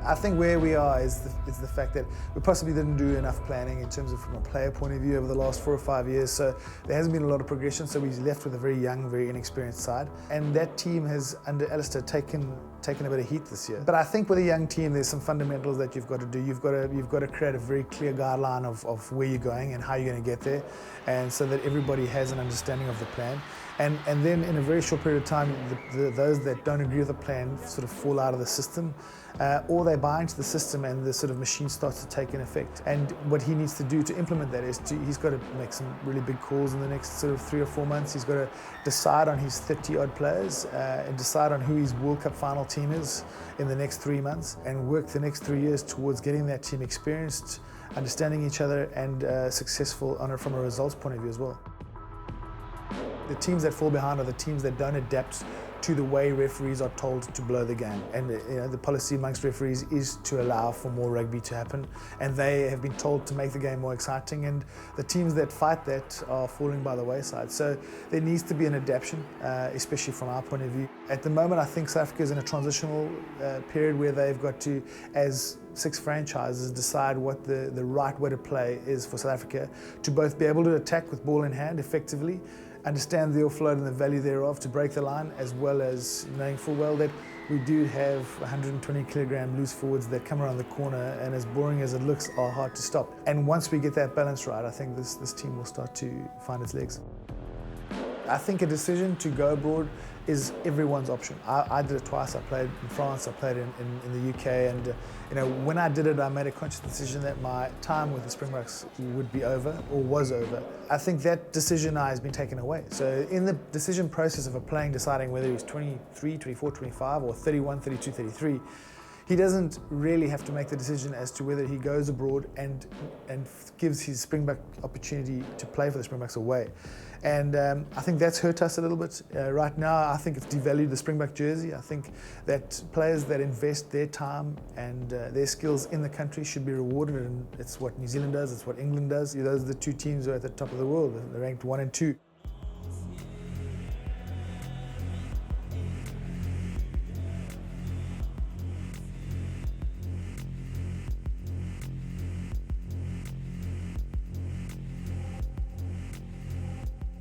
I think where we are is the fact that we possibly didn't do enough planning in terms of from a player point of view over the last 4 or 5 years. So there hasn't been a lot of progression. So we're left with a very young, very inexperienced side. And that team has, under Alistair, taken a bit of heat this year. But I think with a young team, there's some fundamentals that you've got to do. You've got to create a very clear guideline of where you're going and how you're going to get there, and so that everybody has an understanding of the plan. And then in a very short period of time, those that don't agree with the plan sort of fall out of the system, or they buy into the system and the sort of machine starts to take in effect. And what he needs to do to implement that is he's got to make some really big calls in the next sort of 3 or 4 months. He's got to decide on his 30-odd players and decide on who his World Cup final team is in the next 3 months, and work the next 3 years towards getting that team experienced, understanding each other, and successful from a results point of view as well. The teams that fall behind are the teams that don't adapt to the way referees are told to blow the game. And the policy amongst referees is to allow for more rugby to happen, and they have been told to make the game more exciting, and the teams that fight that are falling by the wayside. So there needs to be an adaptation, especially from our point of view. At the moment, I think South Africa is in a transitional period where they've got to, as 6 franchises, decide what the right way to play is for South Africa, to both be able to attack with ball in hand effectively, understand the offload and the value thereof to break the line, as well as knowing full well that we do have 120 kilogram loose forwards that come around the corner, and as boring as it looks, are hard to stop. And once we get that balance right, I think this team will start to find its legs. I think a decision to go abroad is everyone's option. I did it twice. I played in France, I played in the UK, and when I did it, I made a conscious decision that my time with the Springboks would be over, or was over. I think that decision now has been taken away. So in the decision process of a player deciding whether he's 23, 24, 25, or 31, 32, 33, he doesn't really have to make the decision as to whether he goes abroad and gives his Springbok opportunity to play for the Springboks away. And I think that's hurt us a little bit. Right now, I think it's devalued the Springbok jersey. I think that players that invest their time and their skills in the country should be rewarded, and it's what New Zealand does, it's what England does. Those are the 2 teams who are at the top of the world. They're ranked 1 and 2.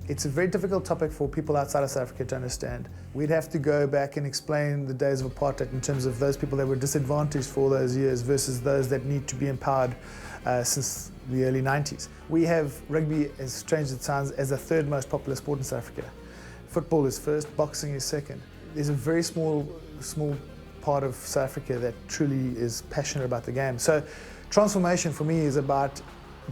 It's a very difficult topic for people outside of South Africa to understand. We'd have to go back and explain the days of apartheid in terms of those people that were disadvantaged for those years versus those that need to be empowered since the early 90s. We have rugby, as strange as it sounds, as the 3rd most popular sport in South Africa. Football is first, boxing is second. There's a very small part of South Africa that truly is passionate about the game. So transformation for me is about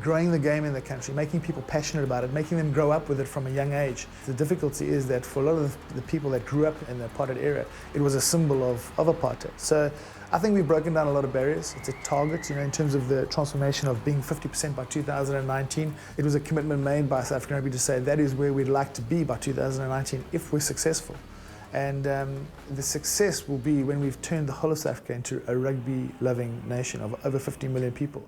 growing the game in the country, making people passionate about it, making them grow up with it from a young age. The difficulty is that for a lot of the people that grew up in the apartheid era, it was a symbol of apartheid. So I think we've broken down a lot of barriers. It's a target, in terms of the transformation of being 50% by 2019. It was a commitment made by South African Rugby to say that is where we'd like to be by 2019 if we're successful. And the success will be when we've turned the whole of South Africa into a rugby-loving nation of over 50 million people.